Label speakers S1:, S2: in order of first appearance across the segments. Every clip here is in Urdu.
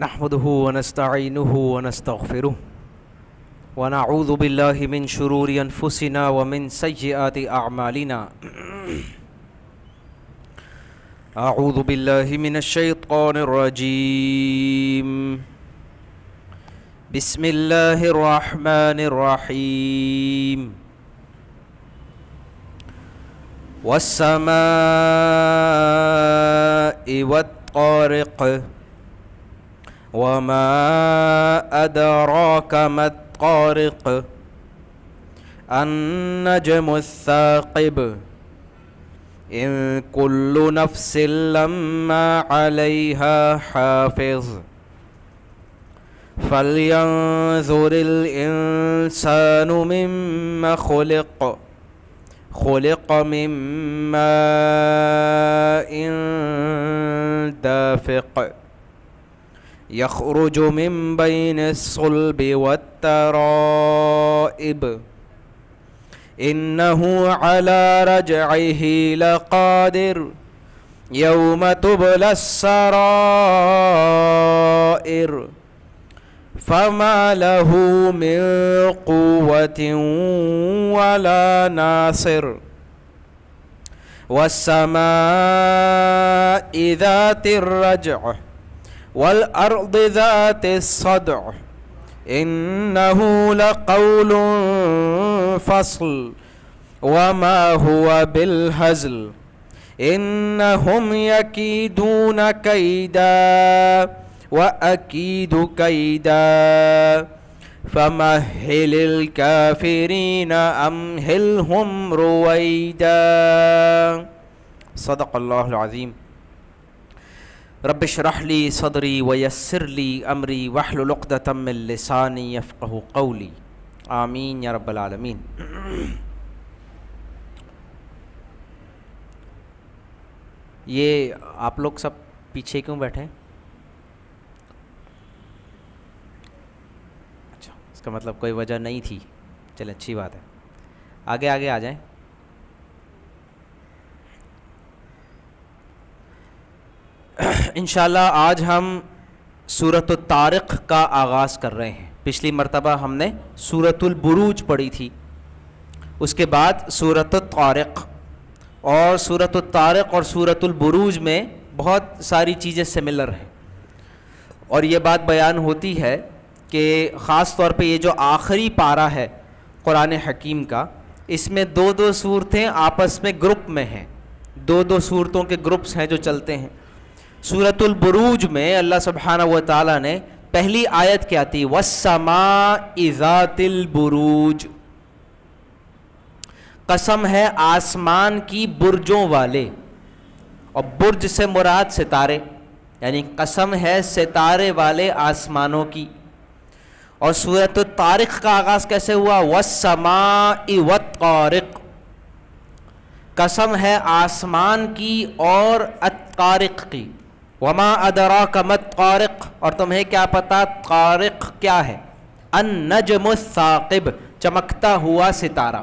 S1: نحمده ونستعينه ونستغفره ونعوذ بالله من شرور أنفسنا ومن سيئات أعمالنا. أعوذ بالله من الشيطان الرجيم. بسم الله الرحمن الرحيم. والسماء والطارق وما أدراك ما الطارق النجم الثاقب إن كل نفس لما عليها حافظ فلينظر الإنسان مما خلق من ماء دافق يخرج من بين الصلب والترائب إنه على رجعه لقادر يوم تبلى السرائر فما له من قوة ولا ناصر والسماء ذات الرجع والأرض ذات الصدع إنه لقول فصل وما هو بالهزل إنهم يكيدون كيدا وأكيد كيدا فمهل الكافرين أمهلهم رويدا. صدق الله العظيم. رب اشرح لي صدري ويسر لي أمري واحلل عقدة من لساني يفقهوا قولي. آمین یا رب العالمین. یہ آپ لوگ سب پیچھے کیوں بیٹھے ہیں؟ اچھا، اس کا مطلب کوئی وجہ نہیں تھی. چلے اچھی بات ہے. آگے آگے آ جائیں. انشاءاللہ آج ہم سورۃ الطارق کا آغاز کر رہے ہیں. پچھلی مرتبہ ہم نے سورۃ البروج پڑھی تھی، اس کے بعد سورۃ الطارق. اور سورۃ الطارق اور سورۃ البروج میں بہت ساری چیزیں سملر ہیں، اور یہ بات بیان ہوتی ہے کہ خاص طور پہ یہ جو آخری پارہ ہے قرآن حکیم کا، اس میں دو دو صورتیں آپس میں گروپ میں ہیں. دو دو صورتوں کے گروپس ہیں جو چلتے ہیں. سورۃ البروج میں اللہ سبحانہ و تعالیٰ نے پہلی آیت کیا تھی؟ وَالسَّمَاءِ ذَاتِ الْبُرُوجِ، قسم ہے آسمان کی برجوں والے. اور برج سے مراد ستارے، یعنی قسم ہے ستارے والے آسمانوں کی. اور سورۃ الطارق کا آغاز کیسے ہوا؟ وَالسَّمَاءِ وَالطَّارِقِ، قسم ہے آسمان کی اور الطارق کی. وما ادراک ما الطارق، اور تمہیں کیا پتا طارق کیا ہے؟ النجم الثاقب، چمکتا ہوا ستارہ.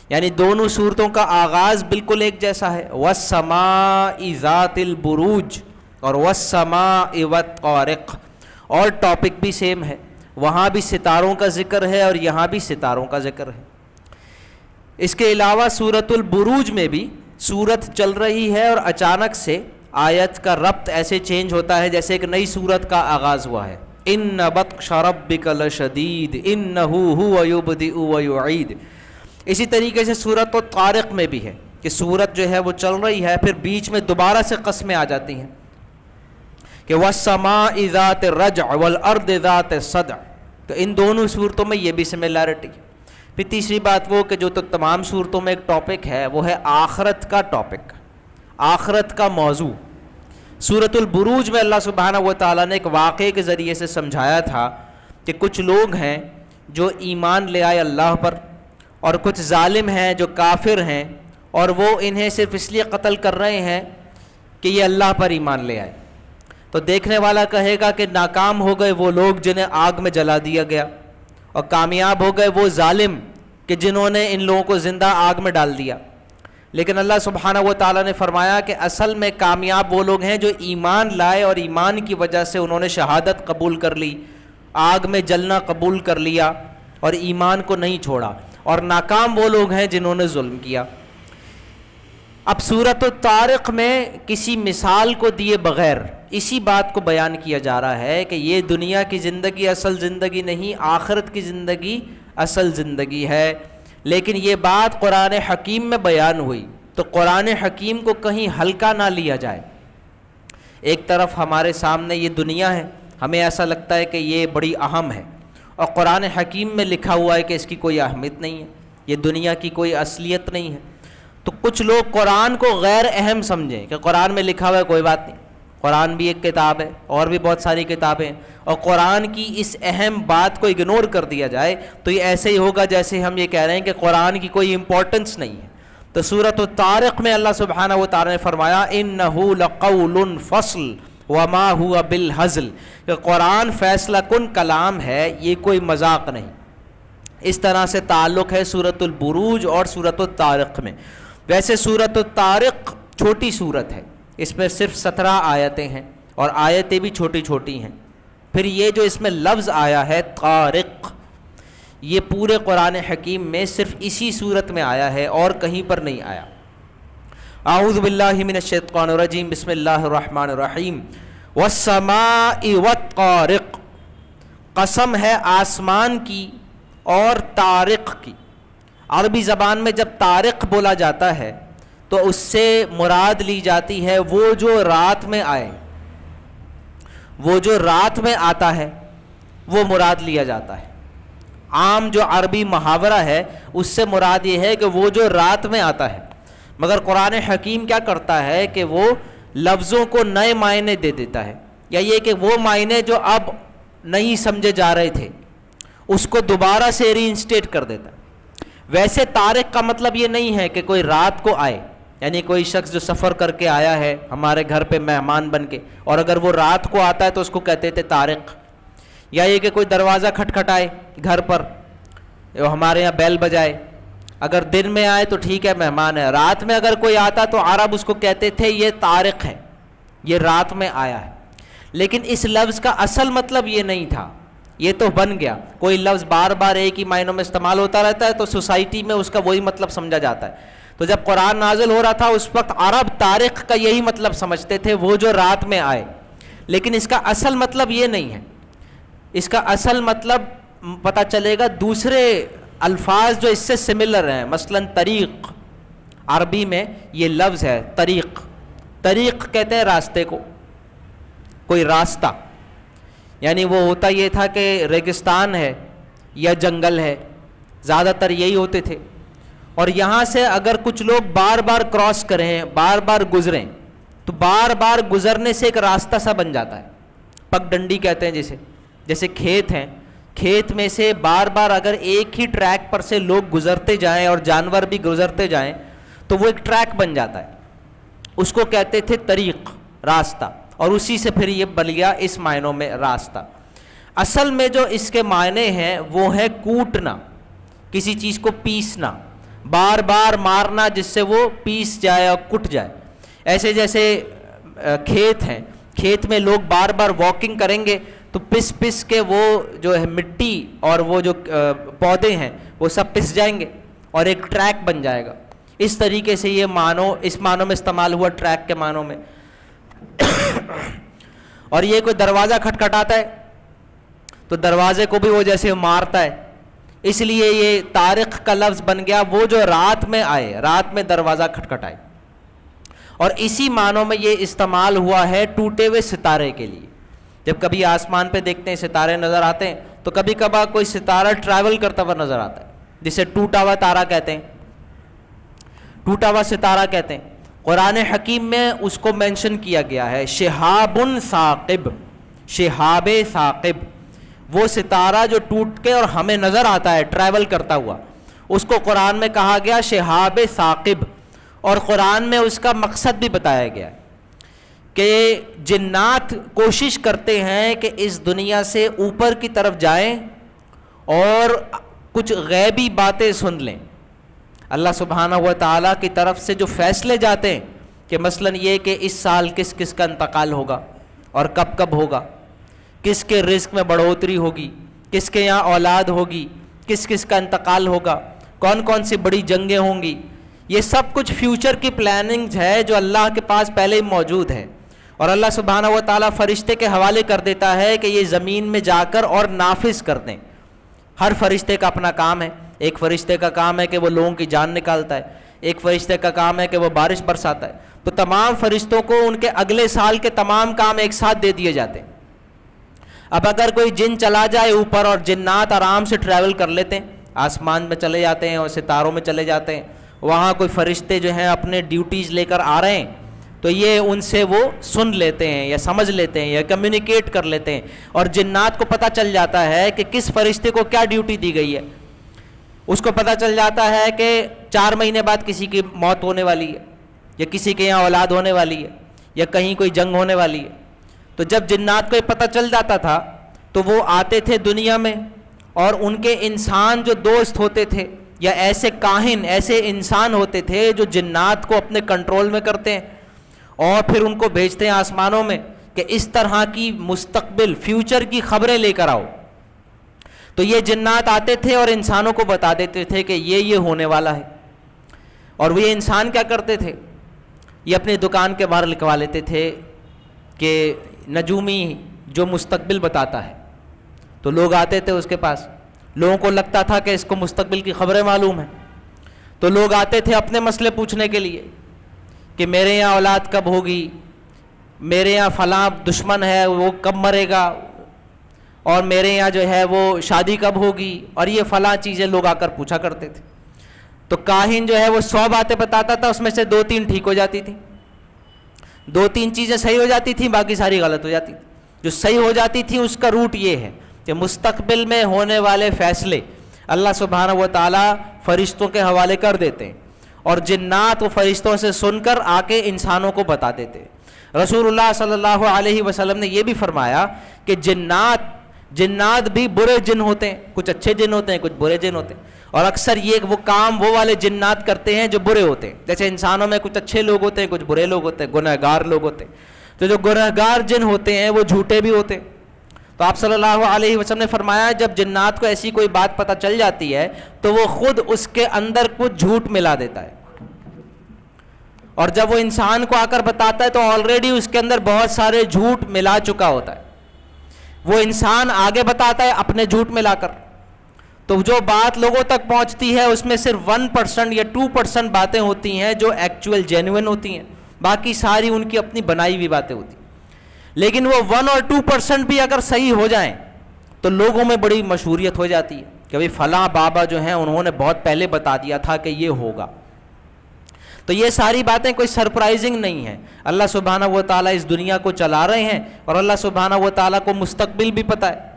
S1: یعنی دونوں صورتوں کا آغاز بالکل ایک جیسا ہے. والسماء ذات البروج اور والسماء والطارق، اور ٹاپک بھی سیم ہے. وہاں بھی ستاروں کا ذکر ہے اور یہاں بھی ستاروں کا ذکر ہے. اس کے علاوہ سورۃ البروج میں بھی سورت چل رہی ہے اور اچانک سے آیت کا ربط ایسے چینج ہوتا ہے جیسے ایک نئی سورت کا آغاز ہوا ہے. ان بطش ربک لشدید انہ هو یبدئ ویعید. اسی طریقے سے سورۃ الطارق میں بھی ہے کہ سورت جو ہے وہ چل رہی ہے، پھر بیچ میں دوبارہ سے قسمیں آ جاتی ہیں کہ والسماء ذات الرجع والارض ذات الصدع. تو ان دونوں صورتوں میں یہ بھی سملیرٹی ہے. پھر تیسری بات وہ کہ جو تو تمام صورتوں میں ایک ٹاپک ہے، وہ ہے آخرت کا ٹاپک، آخرت کا موضوع. سورۃ البروج میں اللہ سبحانہ و تعالیٰ نے ایک واقعے کے ذریعے سے سمجھایا تھا کہ کچھ لوگ ہیں جو ایمان لے آئے اللہ پر، اور کچھ ظالم ہیں جو کافر ہیں، اور وہ انہیں صرف اس لیے قتل کر رہے ہیں کہ یہ اللہ پر ایمان لے آئے. تو دیکھنے والا کہے گا کہ ناکام ہو گئے وہ لوگ جنہیں آگ میں جلا دیا گیا، اور کامیاب ہو گئے وہ ظالم کہ جنہوں نے ان لوگوں کو زندہ آگ میں ڈال دیا. لیکن اللہ سبحانہ و تعالیٰ نے فرمایا کہ اصل میں کامیاب وہ لوگ ہیں جو ایمان لائے اور ایمان کی وجہ سے انہوں نے شہادت قبول کر لی، آگ میں جلنا قبول کر لیا اور ایمان کو نہیں چھوڑا، اور ناکام وہ لوگ ہیں جنہوں نے ظلم کیا۔ اب سورۃ الطارق میں کسی مثال کو دیے بغیر اسی بات کو بیان کیا جا رہا ہے کہ یہ دنیا کی زندگی اصل زندگی نہیں، آخرت کی زندگی اصل زندگی ہے۔ لیکن یہ بات قرآن حکیم میں بیان ہوئی تو قرآن حکیم کو کہیں ہلکا نہ لیا جائے۔ ایک طرف ہمارے سامنے یہ دنیا ہے، ہمیں ایسا لگتا ہے کہ یہ بڑی اہم ہے، اور قرآن حکیم میں لکھا ہوا ہے کہ اس کی کوئی اہمیت نہیں ہے، یہ دنیا کی کوئی اصلیت نہیں ہے۔ تو کچھ لوگ قرآن کو غیر اہم سمجھیں کہ قرآن میں لکھا ہوا ہے کوئی بات نہیں، قرآن بھی ایک کتاب ہے اور بھی بہت ساری کتابیں ہیں، اور قرآن کی اس اہم بات کو اگنور کر دیا جائے تو یہ ایسے ہی ہوگا جیسے ہم یہ کہہ رہے ہیں کہ قرآن کی کوئی امپورٹنس نہیں ہے۔ تو سورۃ الطارق میں اللہ سبحانہ و تعالی نے فرمایا اِنَّهُ لَقَوْلٌ فَصْلٌ وَمَا هُوَ بِالْهَزْلِ، کہ قرآن فیصلہ کن کلام ہے، یہ کوئی مذاق نہیں۔ اس طرح سے تعلق ہے سورۃ البروج اور سورۃ الطارق میں۔ ویسے سورۃ الطارق چھوٹی سورت ہے، اس میں صرف 17 آیتیں ہیں اور آیتیں بھی چھوٹی چھوٹی ہیں۔ پھر یہ جو اس میں لفظ آیا ہے طارق، یہ پورے قرآن حکیم میں صرف اسی صورت میں آیا ہے اور کہیں پر نہیں آیا۔ اعوذ باللہ من الشیطان الرجیم، بسم اللہ الرحمن الرحیم۔ والسماء والطارق، قسم ہے آسمان کی اور طارق کی۔ عربی زبان میں جب طارق بولا جاتا ہے تو اس سے مراد لی جاتی ہے وہ جو رات میں آئے، وہ جو رات میں آتا ہے وہ مراد لیا جاتا ہے۔ عام جو عربی محاورہ ہے اس سے مراد یہ ہے کہ وہ جو رات میں آتا ہے، مگر قرآن حکیم کیا کرتا ہے کہ وہ لفظوں کو نئے معنی دے دیتا ہے، یا یہ کہ وہ معنی جو اب نہیں سمجھے جا رہے تھے اس کو دوبارہ سے ری انسٹیٹ کر دیتا ہے۔ ویسے طارق کا مطلب یہ نہیں ہے کہ کوئی رات کو آئے، یعنی کوئی شخص جو سفر کر کے آیا ہے ہمارے گھر پہ مہمان بن کے، اور اگر وہ رات کو آتا ہے تو اس کو کہتے تھے طارق، یا یہ کہ کوئی دروازہ کھٹکھٹائے گھر پر، ہمارے یہاں بیل بجائے، اگر دن میں آئے تو ٹھیک ہے مہمان ہے، رات میں اگر کوئی آتا تو عرب اس کو کہتے تھے یہ طارق ہے، یہ رات میں آیا ہے۔ لیکن اس لفظ کا اصل مطلب یہ نہیں تھا، یہ تو بن گیا، کوئی لفظ بار بار ایک ہی معنوں میں استعمال ہوتا رہتا ہے تو سوسائٹی میں اس کا وہی مطلب سمجھا جاتا ہے۔ تو جب قرآن نازل ہو رہا تھا اس وقت عرب طارق کا یہی مطلب سمجھتے تھے، وہ جو رات میں آئے، لیکن اس کا اصل مطلب یہ نہیں ہے۔ اس کا اصل مطلب پتہ چلے گا دوسرے الفاظ جو اس سے سملر ہیں، مثلا طریق، عربی میں یہ لفظ ہے طریق، طریق کہتے ہیں راستے کو، کوئی راستہ، یعنی وہ ہوتا یہ تھا کہ ریگستان ہے یا جنگل ہے، زیادہ تر یہی ہوتے تھے، اور یہاں سے اگر کچھ لوگ بار بار کراس کریں، بار بار گزریں، تو بار بار گزرنے سے ایک راستہ سا بن جاتا ہے، پگ ڈنڈی کہتے ہیں جسے، جیسے کھیت ہیں، کھیت میں سے بار بار اگر ایک ہی ٹریک پر سے لوگ گزرتے جائیں اور جانور بھی گزرتے جائیں تو وہ ایک ٹریک بن جاتا ہے، اس کو کہتے تھے طریق، راستہ، اور اسی سے پھر یہ بن گیا اس معنوں میں راستہ۔ اصل میں جو اس کے معنی ہیں وہ ہے کوٹنا، کسی چیز کو پیسنا، بار بار مارنا جس سے وہ پیس جائے اور کٹ جائے۔ ایسے جیسے کھیت ہیں، کھیت میں لوگ بار بار واکنگ کریں گے تو پس پس کے وہ جو ہے مٹی اور وہ جو پودے ہیں وہ سب پس جائیں گے اور ایک ٹریک بن جائے گا۔ اس طریقے سے یہ معنوں اس معنوں میں استعمال ہوا ٹریک کے معنوں میں۔ اور یہ کوئی دروازہ کھٹکھٹاتا ہے تو دروازے کو بھی وہ جیسے مارتا ہے، اس لیے یہ طارق کا لفظ بن گیا وہ جو رات میں آئے، رات میں دروازہ کھٹکھٹائے۔ اور اسی معنوں میں یہ استعمال ہوا ہے ٹوٹے ہوئے ستارے کے لیے۔ جب کبھی آسمان پہ دیکھتے ہیں ستارے نظر آتے ہیں تو کبھی کبھار کوئی ستارہ ٹریول کرتا ہوا نظر آتا ہے، جسے ٹوٹا ہوا تارا کہتے ہیں، ٹوٹا ہوا ستارہ کہتے ہیں۔ قرآن حکیم میں اس کو مینشن کیا گیا ہے شہاب ثاقب، شہاب ثاقب، وہ ستارہ جو ٹوٹ کے اور ہمیں نظر آتا ہے ٹریول کرتا ہوا، اس کو قرآن میں کہا گیا شہاب ثاقب۔ اور قرآن میں اس کا مقصد بھی بتایا گیا کہ جنات کوشش کرتے ہیں کہ اس دنیا سے اوپر کی طرف جائیں اور کچھ غیبی باتیں سن لیں۔ اللہ سبحانہ و تعالیٰ کی طرف سے جو فیصلے جاتے ہیں کہ مثلاً یہ کہ اس سال کس کس کا انتقال ہوگا اور کب کب ہوگا، کس کے رزق میں بڑھوتری ہوگی، کس کے یہاں اولاد ہوگی، کس کس کا انتقال ہوگا، کون کون سی بڑی جنگیں ہوں گی، یہ سب کچھ فیوچر کی پلاننگ ہے جو اللہ کے پاس پہلے ہی موجود ہے. اور اللہ سبحانہ و تعالیٰ فرشتے کے حوالے کر دیتا ہے کہ یہ زمین میں جا کر اور نافذ کر دیں. ہر فرشتے کا اپنا کام ہے. ایک فرشتے کا کام ہے کہ وہ لوگوں کی جان نکالتا ہے، ایک فرشتے کا کام ہے کہ وہ بارش برساتا ہے. تو تمام فرشتوں کو ان کے اگلے سال کے تمام کام ایک ساتھ دے دیے جاتے ہیں. اب اگر کوئی جن چلا جائے اوپر اور جنات آرام سے ٹریول کر لیتے ہیں، آسمان میں چلے جاتے ہیں اور ستاروں میں چلے جاتے ہیں، وہاں کوئی فرشتے جو ہیں اپنے ڈیوٹیز لے کر آ رہے ہیں تو یہ ان سے وہ سن لیتے ہیں یا سمجھ لیتے ہیں یا کمیونیکیٹ کر لیتے ہیں. اور جنات کو پتہ چل جاتا ہے کہ کس فرشتے کو کیا ڈیوٹی دی گئی ہے. اس کو پتہ چل جاتا ہے کہ 4 مہینے بعد کسی کی موت ہونے والی ہے، یا کسی کے یہاں اولاد ہونے والی ہے، یا کہیں کوئی جنگ ہونے والی ہے. تو جب جنات کو یہ پتہ چل جاتا تھا تو وہ آتے تھے دنیا میں، اور ان کے انسان جو دوست ہوتے تھے یا ایسے کاہن، ایسے انسان ہوتے تھے جو جنات کو اپنے کنٹرول میں کرتے ہیں اور پھر ان کو بھیجتے ہیں آسمانوں میں کہ اس طرح کی مستقبل فیوچر کی خبریں لے کر آؤ. تو یہ جنات آتے تھے اور انسانوں کو بتا دیتے تھے کہ یہ ہونے والا ہے. اور وہ یہ انسان کیا کرتے تھے، یہ اپنی دکان کے باہر لکھوا لیتے تھے کہ نجومی جو مستقبل بتاتا ہے. تو لوگ آتے تھے اس کے پاس، لوگوں کو لگتا تھا کہ اس کو مستقبل کی خبریں معلوم ہیں. تو لوگ آتے تھے اپنے مسئلے پوچھنے کے لیے کہ میرے یہاں اولاد کب ہوگی، میرے یہاں فلاں دشمن ہے وہ کب مرے گا، اور میرے یہاں جو ہے وہ شادی کب ہوگی، اور یہ فلاں چیزیں لوگ آ کر پوچھا کرتے تھے. تو کاہن جو ہے وہ 100 باتیں بتاتا تھا، اس میں سے 2-3 ٹھیک ہو جاتی تھی، 2-3 چیزیں صحیح ہو جاتی تھیں، باقی ساری غلط ہو جاتی تھی. جو صحیح ہو جاتی تھی اس کا روٹ یہ ہے کہ مستقبل میں ہونے والے فیصلے اللہ سبحانہ و تعالیٰ فرشتوں کے حوالے کر دیتے ہیں، اور جنات و فرشتوں سے سن کر آ کے انسانوں کو بتا دیتے ہیں. رسول اللہ صلی اللہ علیہ وسلم نے یہ بھی فرمایا کہ جنات بھی برے جن ہوتے ہیں، کچھ اچھے جن ہوتے ہیں، کچھ برے جن ہوتے ہیں. اور اکثر یہ وہ کام وہ والے جنات کرتے ہیں جو برے ہوتے ہیں. جیسے انسانوں میں کچھ اچھے لوگ ہوتے ہیں، کچھ برے لوگ ہوتے ہیں، گنہگار لوگ ہوتے ہیں. تو جو گنہگار جن ہوتے ہیں وہ جھوٹے بھی ہوتے ہیں. تو آپ صلی اللہ علیہ وسلم نے فرمایا جب جنات کو ایسی کوئی بات پتہ چل جاتی ہے تو وہ خود اس کے اندر کچھ جھوٹ ملا دیتا ہے، اور جب وہ انسان کو آ کر بتاتا ہے تو آلریڈی اس کے اندر بہت سارے جھوٹ ملا چکا ہوتا ہے. وہ انسان آگے بتاتا ہے اپنے جھوٹ ملا کر. تو جو بات لوگوں تک پہنچتی ہے اس میں صرف 1% یا 2% باتیں ہوتی ہیں جو ایکچوئل جینوئن ہوتی ہیں، باقی ساری ان کی اپنی بنائی ہوئی باتیں ہوتی ہیں. لیکن وہ 1 اور 2% بھی اگر صحیح ہو جائیں تو لوگوں میں بڑی مشہوریت ہو جاتی ہے کہ بھئی فلاں بابا جو ہیں انہوں نے بہت پہلے بتا دیا تھا کہ یہ ہوگا. تو یہ ساری باتیں کوئی سرپرائزنگ نہیں ہیں. اللہ سبحانہ و تعالیٰ اس دنیا کو چلا رہے ہیں، اور اللہ سبحانہ و تعالیٰ کو مستقبل بھی پتہ ہے،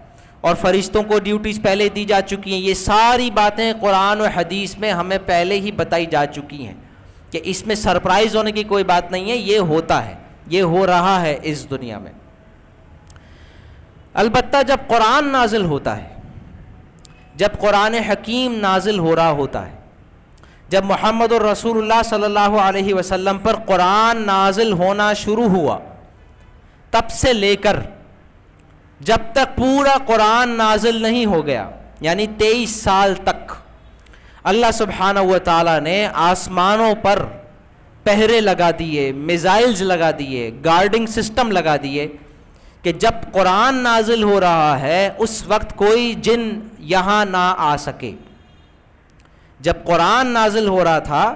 S1: اور فرشتوں کو ڈیوٹیز پہلے دی جا چکی ہیں. یہ ساری باتیں قرآن و حدیث میں ہمیں پہلے ہی بتائی جا چکی ہیں کہ اس میں سرپرائز ہونے کی کوئی بات نہیں ہے. یہ ہوتا ہے، یہ ہو رہا ہے اس دنیا میں. البتہ جب قرآن نازل ہوتا ہے، جب قرآن حکیم نازل ہو رہا ہوتا ہے، جب محمد الرسول اللہ صلی اللہ علیہ وسلم پر قرآن نازل ہونا شروع ہوا، تب سے لے کر جب تک پورا قرآن نازل نہیں ہو گیا، یعنی 23 سال تک اللہ سبحانہ و تعالیٰ نے آسمانوں پر پہرے لگا دیے، میزائلز لگا دیے، گارڈنگ سسٹم لگا دیے کہ جب قرآن نازل ہو رہا ہے اس وقت کوئی جن یہاں نہ آ سکے. جب قرآن نازل ہو رہا تھا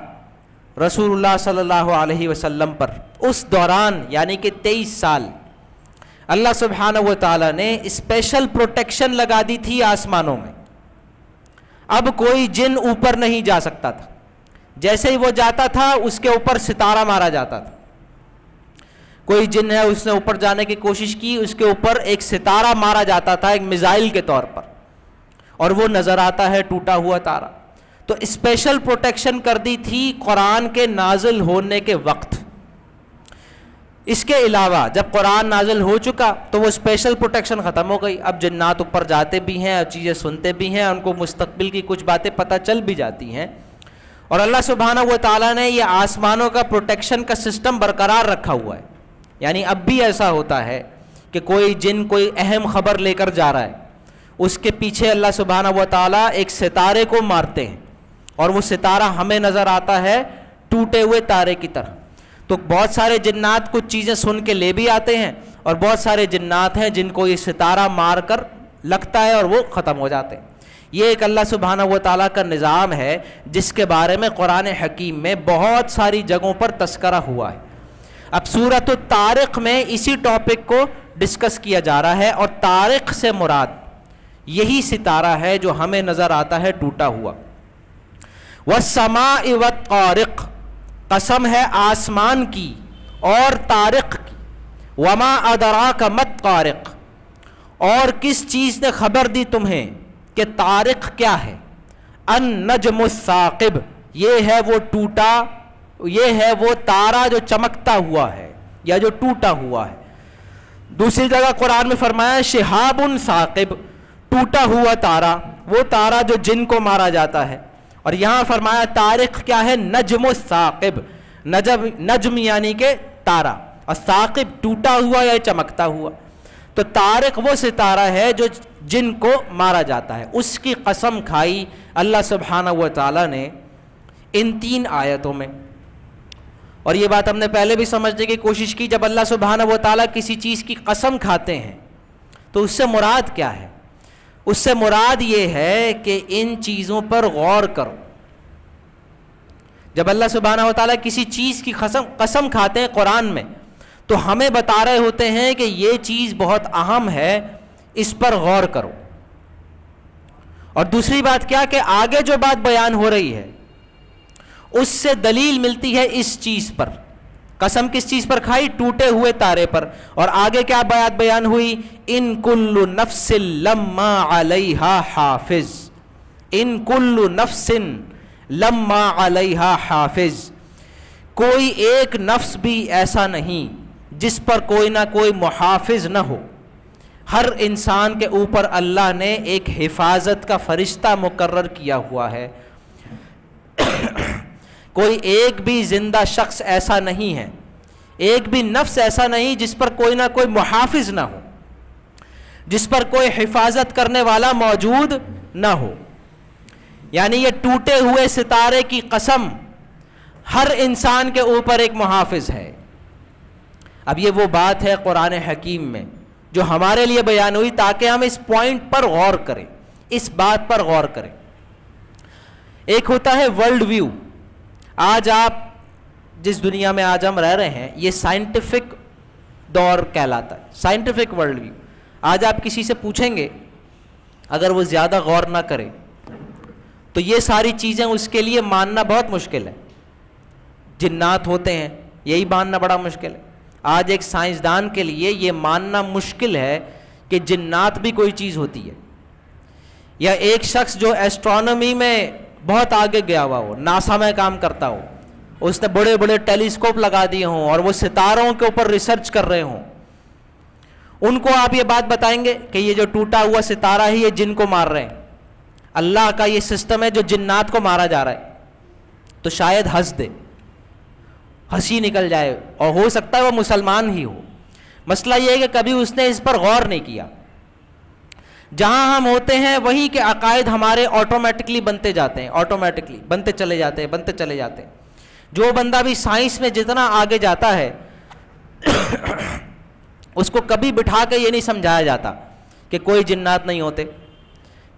S1: رسول اللہ صلی اللہ علیہ وسلم پر، اس دوران یعنی کہ 23 سال اللہ سبحانہ و تعالیٰ نے اسپیشل پروٹیکشن لگا دی تھی آسمانوں میں. اب کوئی جن اوپر نہیں جا سکتا تھا. جیسے ہی وہ جاتا تھا اس کے اوپر ستارہ مارا جاتا تھا. کوئی جن ہے اس نے اوپر جانے کی کوشش کی، اس کے اوپر ایک ستارہ مارا جاتا تھا ایک میزائل کے طور پر، اور وہ نظر آتا ہے ٹوٹا ہوا تارا. تو اسپیشل پروٹیکشن کر دی تھی قرآن کے نازل ہونے کے وقت. اس کے علاوہ جب قرآن نازل ہو چکا تو وہ اسپیشل پروٹیکشن ختم ہو گئی. اب جنات اوپر جاتے بھی ہیں اور چیزیں سنتے بھی ہیں، ان کو مستقبل کی کچھ باتیں پتہ چل بھی جاتی ہیں، اور اللہ سبحانہ و تعالیٰ نے یہ آسمانوں کا پروٹیکشن کا سسٹم برقرار رکھا ہوا ہے. یعنی اب بھی ایسا ہوتا ہے کہ کوئی جن کوئی اہم خبر لے کر جا رہا ہے, اس کے پیچھے اللہ سبحانہ و تعالیٰ ایک ستارے کو مارتے ہیں, اور وہ ستارہ ہمیں نظر آتا ہے ٹوٹے ہوئے تارے کی طرح. تو بہت سارے جنات کچھ چیزیں سن کے لے بھی آتے ہیں, اور بہت سارے جنات ہیں جن کو یہ ستارہ مار کر لگتا ہے اور وہ ختم ہو جاتے ہیں. یہ ایک اللہ سبحانہ و تعالیٰ کا نظام ہے جس کے بارے میں قرآن حکیم میں بہت ساری جگہوں پر تذکرہ ہوا ہے. اب سورۃ الطارق میں اسی ٹاپک کو ڈسکس کیا جا رہا ہے, اور طارق سے مراد یہی ستارہ ہے جو ہمیں نظر آتا ہے ٹوٹا ہوا. والسماء والطارق, قسم ہے آسمان کی اور طارق کی. وما ادراک ما الطارق, اور کس چیز نے خبر دی تمہیں کہ طارق کیا ہے. النجم الثاقب, یہ ہے وہ ٹوٹا, یہ ہے وہ تارا جو چمکتا ہوا ہے یا جو ٹوٹا ہوا ہے. دوسری جگہ قرآن میں فرمایا شہاب ثاقب, ٹوٹا ہوا تارا, وہ تارا جو جن کو مارا جاتا ہے. اور یہاں فرمایا طارق کیا ہے, نجم الثاقب, نجم یعنی کہ تارا, اور ثاقب ٹوٹا ہوا یا چمکتا ہوا. تو طارق وہ ستارہ ہے جو جن کو مارا جاتا ہے. اس کی قسم کھائی اللہ سبحانہ و تعالیٰ نے ان 3 آیتوں میں. اور یہ بات ہم نے پہلے بھی سمجھنے کی کوشش کی, جب اللہ سبحانہ و تعالیٰ کسی چیز کی قسم کھاتے ہیں تو اس سے مراد کیا ہے. اس سے مراد یہ ہے کہ ان چیزوں پر غور کرو. جب اللہ سبحانہ و تعالیٰ کسی چیز کی قسم کھاتے ہیں قرآن میں, تو ہمیں بتا رہے ہوتے ہیں کہ یہ چیز بہت اہم ہے, اس پر غور کرو. اور دوسری بات کیا کہ آگے جو بات بیان ہو رہی ہے اس سے دلیل ملتی ہے اس چیز پر. قسم کس چیز پر کھائی, ٹوٹے ہوئے تارے پر. اور آگے کیا بات بیان ہوئی, ان کل نفس لما علیہا حافظ, ان کل نفس لما علیہا حافظ, کوئی ایک نفس بھی ایسا نہیں جس پر کوئی نہ کوئی محافظ نہ ہو. ہر انسان کے اوپر اللہ نے ایک حفاظت کا فرشتہ مقرر کیا ہوا ہے. کوئی ایک بھی زندہ شخص ایسا نہیں ہے, ایک بھی نفس ایسا نہیں جس پر کوئی نہ کوئی محافظ نہ ہو, جس پر کوئی حفاظت کرنے والا موجود نہ ہو. یعنی یہ ٹوٹے ہوئے ستارے کی قسم, ہر انسان کے اوپر ایک محافظ ہے. اب یہ وہ بات ہے قرآن حکیم میں جو ہمارے لیے بیان ہوئی تاکہ ہم اس پوائنٹ پر غور کریں, اس بات پر غور کریں. ایک ہوتا ہے ورلڈ ویو. آج آپ جس دنیا میں آج ہم رہ رہے ہیں یہ سائنٹیفک دور کہلاتا ہے, سائنٹیفک ورلڈ ویو. آج آپ کسی سے پوچھیں گے, اگر وہ زیادہ غور نہ کرے تو یہ ساری چیزیں اس کے لیے ماننا بہت مشکل ہے. جنات ہوتے ہیں, یہی ماننا بڑا مشکل ہے. آج ایک سائنسدان کے لیے یہ ماننا مشکل ہے کہ جنات بھی کوئی چیز ہوتی ہے. یا ایک شخص جو ایسٹرونومی میں بہت آگے گیا ہوا ہو, ناسا میں کام کرتا ہو, اس نے بڑے بڑے ٹیلیسکوپ لگا دیے ہوں اور وہ ستاروں کے اوپر ریسرچ کر رہے ہوں, ان کو آپ یہ بات بتائیں گے کہ یہ جو ٹوٹا ہوا ستارہ ہے یہ جن کو مار رہے ہیں, اللہ کا یہ سسٹم ہے جو جنات کو مارا جا رہا ہے, تو شاید ہنس دے, ہنسی نکل جائے, اور ہو سکتا ہے وہ مسلمان ہی ہو. مسئلہ یہ ہے کہ کبھی اس نے اس پر غور نہیں کیا. جہاں ہم ہوتے ہیں وہیں کے عقائد ہمارے آٹومیٹکلی بنتے جاتے ہیں, آٹومیٹکلی بنتے چلے جاتے ہیں, بنتے چلے جاتے ہیں. جو بندہ بھی سائنس میں جتنا آگے جاتا ہے اس کو کبھی بٹھا کے یہ نہیں سمجھایا جاتا کہ کوئی جنات نہیں ہوتے.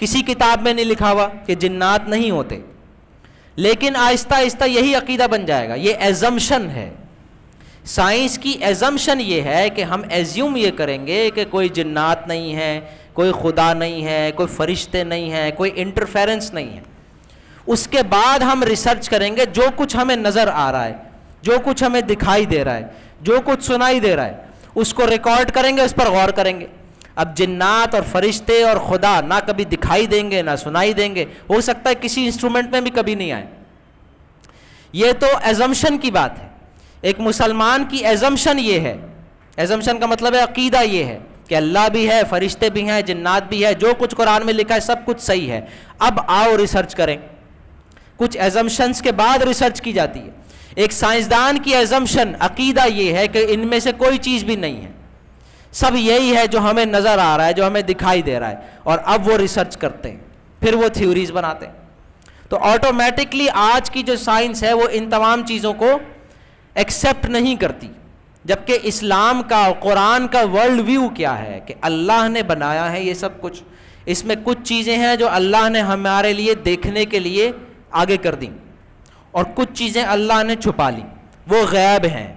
S1: کسی کتاب میں نہیں لکھا ہوا کہ جنات نہیں ہوتے, لیکن آہستہ آہستہ یہی عقیدہ بن جائے گا. یہ ایزمشن ہے, سائنس کی ایزمشن یہ ہے کہ ہم ایزیوم یہ کریں گے کہ کوئی جنات نہیں ہے, کوئی خدا نہیں ہے, کوئی فرشتے نہیں ہیں, کوئی انٹرفیرنس نہیں ہے. اس کے بعد ہم ریسرچ کریں گے, جو کچھ ہمیں نظر آ رہا ہے, جو کچھ ہمیں دکھائی دے رہا ہے, جو کچھ سنائی دے رہا ہے, اس کو ریکارڈ کریں گے, اس پر غور کریں گے. اب جنات اور فرشتے اور خدا نہ کبھی دکھائی دیں گے نہ سنائی دیں گے, ہو سکتا ہے کسی انسٹرومنٹ میں بھی کبھی نہیں آئے. یہ تو ایزمشن کی بات ہے. ایک مسلمان کی ایزمشن یہ ہے, ایزمشن کا مطلب ہے عقیدہ یہ ہے کہ اللہ بھی ہے, فرشتے بھی ہیں, جنات بھی ہے, جو کچھ قرآن میں لکھا ہے سب کچھ صحیح ہے. اب آؤ ریسرچ کریں. کچھ ایزمپشنز کے بعد ریسرچ کی جاتی ہے. ایک سائنسدان کی ایزمپشن عقیدہ یہ ہے کہ ان میں سے کوئی چیز بھی نہیں ہے, سب یہی ہے جو ہمیں نظر آ رہا ہے, جو ہمیں دکھائی دے رہا ہے, اور اب وہ ریسرچ کرتے ہیں, پھر وہ تھیوریز بناتے ہیں. تو آٹومیٹکلی آج کی جو سائنس ہے وہ ان تمام چیزوں کو ایکسیپٹ نہیں کرتی, جبکہ اسلام کا, قرآن کا ورلڈ ویو کیا ہے کہ اللہ نے بنایا ہے یہ سب کچھ, اس میں کچھ چیزیں ہیں جو اللہ نے ہمارے لیے دیکھنے کے لیے آگے کر دیں, اور کچھ چیزیں اللہ نے چھپا لی, وہ غیب ہیں.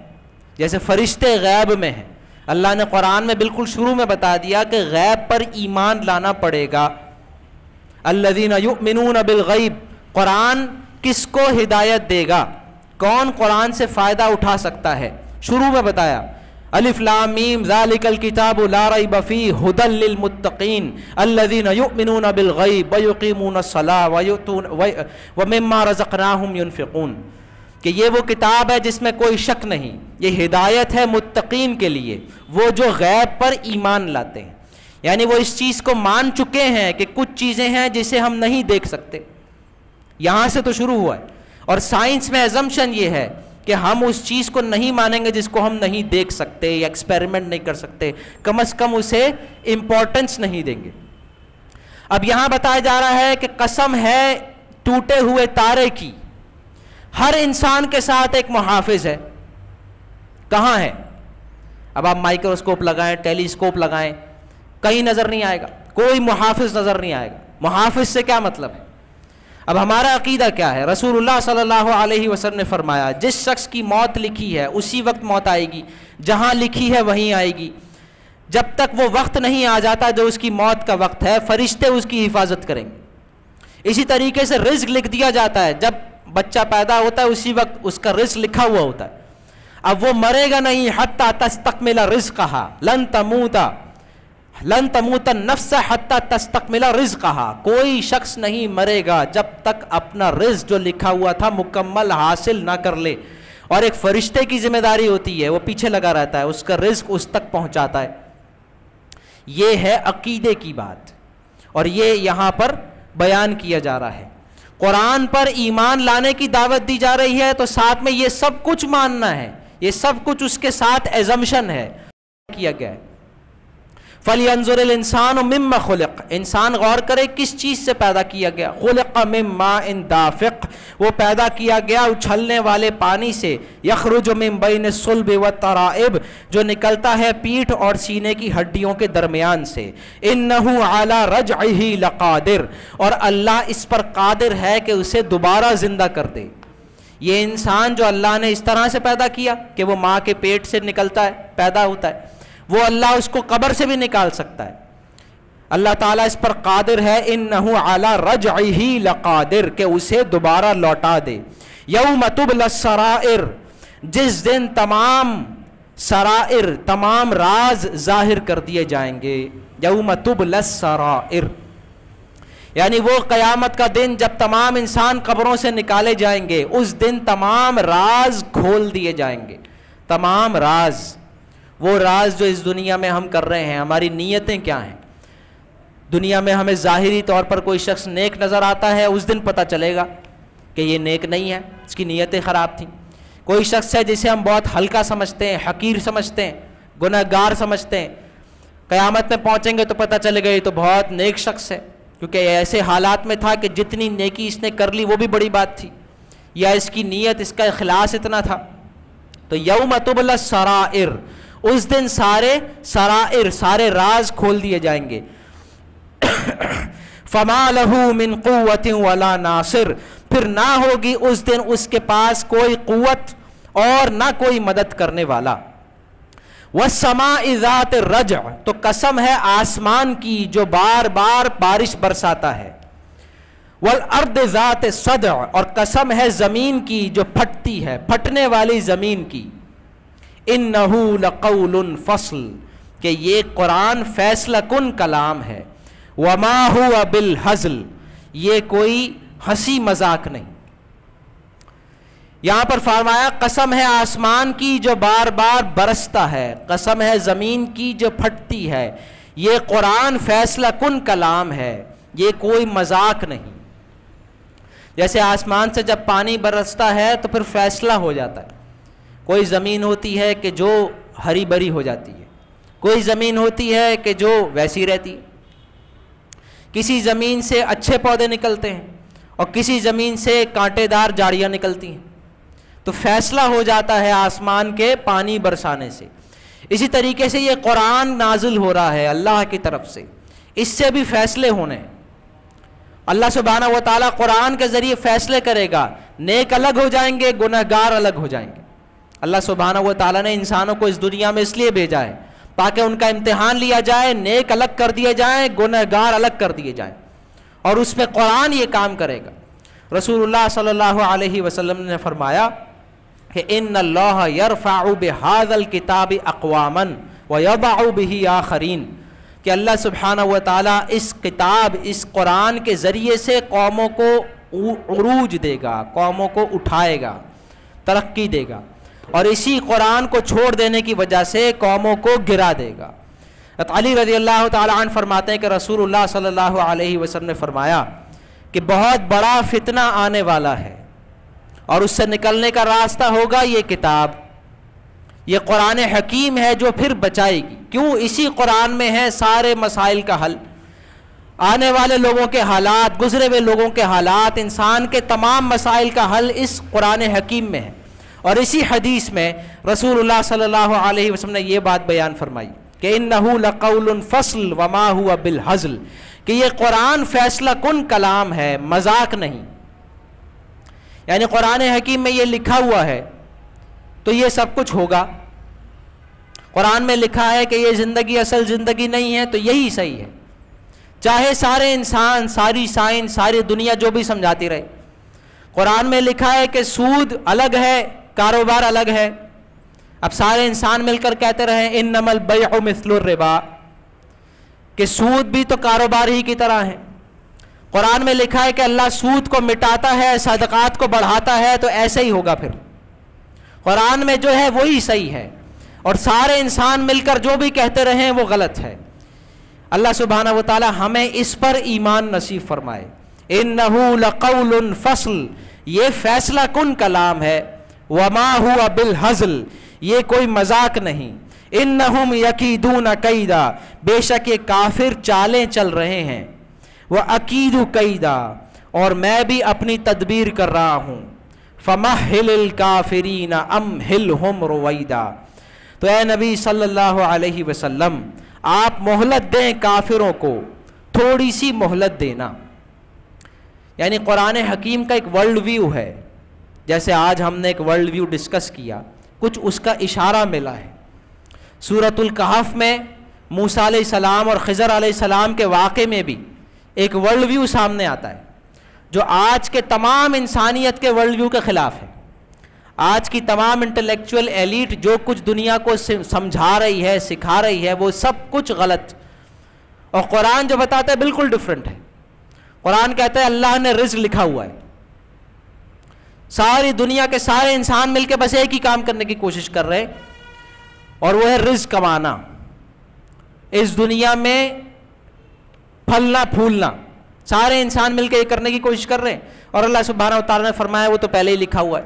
S1: جیسے فرشتے غیب میں ہیں, اللہ نے قرآن میں بالکل شروع میں بتا دیا کہ غیب پر ایمان لانا پڑے گا. الذین یؤمنون بالغیب, قرآن کس کو ہدایت دے گا, کون قرآن سے فائدہ اٹھا سکتا ہے, شروع میں بتایا الف لام میم ذالک الکتاب لا ریب فیہ ھدی للمتقین الذین یؤمنون بالغیب ویقیمون الصلاۃ ومما رزقناہم ینفقون, کہ یہ وہ کتاب ہے جس میں کوئی شک نہیں, یہ ہدایت ہے متقین کے لیے, وہ جو غیب پر ایمان لاتے ہیں. یعنی وہ اس چیز کو مان چکے ہیں کہ کچھ چیزیں ہیں جسے ہم نہیں دیکھ سکتے. یہاں سے تو شروع ہوا ہے. اور سائنس میں ایزمپشن یہ ہے کہ ہم اس چیز کو نہیں مانیں گے جس کو ہم نہیں دیکھ سکتے یا ایکسپیریمنٹ نہیں کر سکتے, کم از کم اسے امپورٹنس نہیں دیں گے. اب یہاں بتایا جا رہا ہے کہ قسم ہے ٹوٹے ہوئے تارے کی, ہر انسان کے ساتھ ایک محافظ ہے. کہاں ہے؟ اب آپ مائکروسکوپ لگائیں, ٹیلیسکوپ لگائیں, کہیں نظر نہیں آئے گا, کوئی محافظ نظر نہیں آئے گا. محافظ سے کیا مطلب ہے؟ اب ہمارا عقیدہ کیا ہے؟ رسول اللہ صلی اللہ علیہ وسلم نے فرمایا جس شخص کی موت لکھی ہے اسی وقت موت آئے گی, جہاں لکھی ہے وہیں آئے گی. جب تک وہ وقت نہیں آ جاتا جو اس کی موت کا وقت ہے, فرشتے اس کی حفاظت کریں گے. اسی طریقے سے رزق لکھ دیا جاتا ہے, جب بچہ پیدا ہوتا ہے اسی وقت اس کا رزق لکھا ہوا ہوتا ہے. اب وہ مرے گا نہیں حتی تستکمل رزقہا, لن تموت النفس حتی تستکمل رزقہا, کوئی شخص نہیں مرے گا جب تک اپنا رزق جو لکھا ہوا تھا مکمل حاصل نہ کر لے. اور ایک فرشتے کی ذمہ داری ہوتی ہے, وہ پیچھے لگا رہتا ہے, اس کا رزق اس تک پہنچاتا ہے. یہ ہے عقیدے کی بات, اور یہ یہاں پر بیان کیا جا رہا ہے. قرآن پر ایمان لانے کی دعوت دی جا رہی ہے, تو ساتھ میں یہ سب کچھ ماننا ہے, یہ سب کچھ اس کے ساتھ ایزمپشن ہے کیا گیا ہے. فَلْيَنْظُرِ الْإِنسَانُ مِمَّا خُلِقَ, انسان غور کرے کس چیز سے پیدا کیا گیا. خُلِقَ مِن مَاءٍ دَافِقٍ, وہ پیدا کیا گیا اچھلنے والے پانی سے. يَخْرُجُ مِن بَيْنِ الصُّلْبِ وَالتَّرَائِبِ, جو نکلتا ہے پیٹھ اور سینے کی ہڈیوں کے درمیان سے. إِنَّهُ عَلَى رَجْعِهِ لَقَادِرٌ, اور اللہ اس پر قادر ہے کہ اسے دوبارہ زندہ کر دے. یہ انسان جو اللہ نے اس طرح سے پیدا کیا کہ وہ ماں کے پیٹ سے نکلتا ہے, پیدا ہوتا ہے, وہ اللہ اس کو قبر سے بھی نکال سکتا ہے. اللہ تعالیٰ اس پر قادر ہے. انہ علی رجعہ لقادر, کہ اسے دوبارہ لوٹا دے. یوم تبلی السرائر, جس دن تمام سرائر, تمام راز ظاہر کر دیے جائیں گے. یوم تبلی السرائر یعنی وہ قیامت کا دن جب تمام انسان قبروں سے نکالے جائیں گے, اس دن تمام راز کھول دیے جائیں گے. تمام راز, وہ راز جو اس دنیا میں ہم کر رہے ہیں, ہماری نیتیں کیا ہیں. دنیا میں ہمیں ظاہری طور پر کوئی شخص نیک نظر آتا ہے, اس دن پتہ چلے گا کہ یہ نیک نہیں ہے, اس کی نیتیں خراب تھیں. کوئی شخص ہے جسے ہم بہت ہلکا سمجھتے ہیں, حقیر سمجھتے ہیں, گنہگار سمجھتے ہیں, قیامت میں پہنچیں گے تو پتہ چلے گا یہ تو بہت نیک شخص ہے, کیونکہ ایسے حالات میں تھا کہ جتنی نیکی اس نے کر لی وہ بھی بڑی بات تھی, یا اس کی نیت, اس کا اخلاص اتنا تھا. تو یوم تبلی السرائر, اس دن سارے سرائر, سارے راز کھول دیے جائیں گے. فما لہ من قوت ولا ناصر, پھر نہ ہوگی اس دن اس کے پاس کوئی قوت اور نہ کوئی مدد کرنے والا. والسماء ذات الرجع, تو قسم ہے آسمان کی جو بار بار بارش برساتا ہے. والارض ذات الصدع, اور قسم ہے زمین کی جو پھٹتی ہے, پھٹنے والی زمین کی. انہ لقول فصل, کہ یہ قرآن فیصلہ کن کلام ہے. وما هو بالہزل, یہ کوئی ہنسی مذاق نہیں. یہاں پر فرمایا قسم ہے آسمان کی جو بار بار برستا ہے, قسم ہے زمین کی جو پھٹتی ہے, یہ قرآن فیصلہ کن کلام ہے, یہ کوئی مذاق نہیں. جیسے آسمان سے جب پانی برستا ہے تو پھر فیصلہ ہو جاتا ہے. کوئی زمین ہوتی ہے کہ جو ہری بھری ہو جاتی ہے, کوئی زمین ہوتی ہے کہ جو ویسی رہتی ہے, کسی زمین سے اچھے پودے نکلتے ہیں اور کسی زمین سے کانٹے دار جاڑیاں نکلتی ہیں. تو فیصلہ ہو جاتا ہے آسمان کے پانی برسانے سے. اسی طریقے سے یہ قرآن نازل ہو رہا ہے اللہ کی طرف سے, اس سے بھی فیصلے ہونے ہیں. اللہ سبحانہ و تعالیٰ قرآن کے ذریعے فیصلے کرے گا, نیک الگ ہو جائیں گے, گنہگار الگ ہو جائیں گے. اللہ سبحانہ و تعالیٰ نے انسانوں کو اس دنیا میں اس لیے بھیجا ہے تاکہ ان کا امتحان لیا جائے, نیک الگ کر دیے جائیں, گنہگار الگ کر دیے جائیں, اور اس میں قرآن یہ کام کرے گا. رسول اللہ صلی اللہ علیہ وسلم نے فرمایا کہ ان اللہ یرفع بہذا الکتاب اقواما ویضع بہ آخرین, کہ اللہ سبحانہ و تعالیٰ اس کتاب, اس قرآن کے ذریعے سے قوموں کو عروج دے گا, قوموں کو اٹھائے گا, ترقی دے گا, اور اسی قرآن کو چھوڑ دینے کی وجہ سے قوموں کو گرا دے گا. علی رضی اللہ تعالیٰ عنہ فرماتے ہیں کہ رسول اللہ صلی اللہ علیہ وسلم نے فرمایا کہ بہت بڑا فتنہ آنے والا ہے اور اس سے نکلنے کا راستہ ہوگا یہ کتاب, یہ قرآن حکیم ہے جو پھر بچائے گی. کیوں؟ اسی قرآن میں ہے سارے مسائل کا حل, آنے والے لوگوں کے حالات, گزرے ہوئے لوگوں کے حالات, انسان کے تمام مسائل کا حل اس قرآن حکیم میں ہے. اور اسی حدیث میں رسول اللہ صلی اللہ علیہ وسلم نے یہ بات بیان فرمائی کہ انہ لقول فصل وما ہوا بالہزل, کہ یہ قرآن فیصلہ کن کلام ہے, مذاق نہیں. یعنی قرآن حکیم میں یہ لکھا ہوا ہے تو یہ سب کچھ ہوگا. قرآن میں لکھا ہے کہ یہ زندگی اصل زندگی نہیں ہے تو یہی صحیح ہے, چاہے سارے انسان, ساری سائنس, ساری دنیا جو بھی سمجھاتی رہے. قرآن میں لکھا ہے کہ سود الگ ہے, کاروبار الگ ہے. اب سارے انسان مل کر کہتے رہے انما البیع مثل الربا, کہ سود بھی تو کاروبار ہی کی طرح ہے. قرآن میں لکھا ہے کہ اللہ سود کو مٹاتا ہے, صدقات کو بڑھاتا ہے, تو ایسے ہی ہوگا. پھر قرآن میں جو ہے وہی صحیح ہے, اور سارے انسان مل کر جو بھی کہتے رہیں وہ غلط ہے. اللہ سبحانہ و تعالی ہمیں اس پر ایمان نصیب فرمائے. انہ لقول فصل, یہ فیصلہ کن کلام ہے. وما ہوا بالہزل, یہ کوئی مذاق نہیں. انہم یکیدون کیدا, بے شک یہ کافر چالیں چل رہے ہیں. وَأَكِيدُ كَيْدًا, اور میں بھی اپنی تدبیر کر رہا ہوں. فَمَهِّلِ الْكَافِرِينَ أَمْهِلْهُمْ رُوَيْدًا, تو اے نبی صلی اللہ علیہ وسلم آپ مہلت دیں کافروں کو, تھوڑی سی مہلت دینا. یعنی قرآن حکیم کا ایک ورلڈ ویو ہے, جیسے آج ہم نے ایک ورلڈ ویو ڈسکس کیا, کچھ اس کا اشارہ ملا ہے. سورۃ الکہف میں موسیٰ علیہ السلام اور خضر علیہ السلام کے واقعے میں بھی ایک ورلڈ ویو سامنے آتا ہے جو آج کے تمام انسانیت کے ورلڈ ویو کے خلاف ہے. آج کی تمام انٹلیکچوئل ایلیٹ جو کچھ دنیا کو سمجھا رہی ہے, سکھا رہی ہے, وہ سب کچھ غلط, اور قرآن جو بتاتا ہے بالکل ڈیفرنٹ ہے. قرآن کہتا ہے اللہ نے رزق لکھا ہوا ہے. ساری دنیا کے سارے انسان مل کے بس ایک ہی کام کرنے کی کوشش کر رہے, اور وہ ہے رزق کمانا, اس دنیا میں پھلنا پھولنا. سارے انسان مل کے یہ کرنے کی کوشش کر رہے ہیں, اور اللہ سبحانہ و تعالیٰ نے فرمایا وہ تو پہلے ہی لکھا ہوا ہے.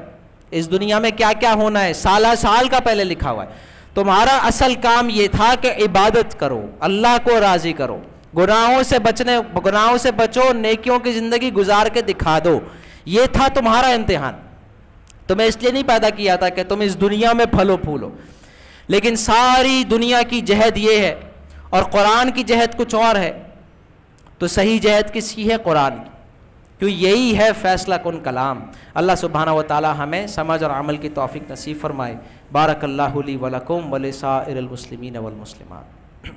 S1: اس دنیا میں کیا کیا ہونا ہے سالہ سال کا پہلے لکھا ہوا ہے. تمہارا اصل کام یہ تھا کہ عبادت کرو, اللہ کو راضی کرو, گناہوں سے بچو, نیکیوں کی زندگی گزار کے دکھا دو. یہ تھا تمہارا امتحان. تمہیں اس لیے نہیں پیدا کیا تھا کہ تم اس دنیا میں پھلو پھولو. لیکن ساری دنیا کی جہد یہ ہے اور قرآن کی جہد کچھ اور ہے. تو صحیح جہد کس کی ہے؟ قرآن کی, کیوں یہی ہے فیصلہ کن کلام. اللہ سبحانہ و تعالی ہمیں سمجھ اور عمل کی توفیق نصیب فرمائے. بارک اللہ لی ولکم ولسائر المسلمین والمسلمات.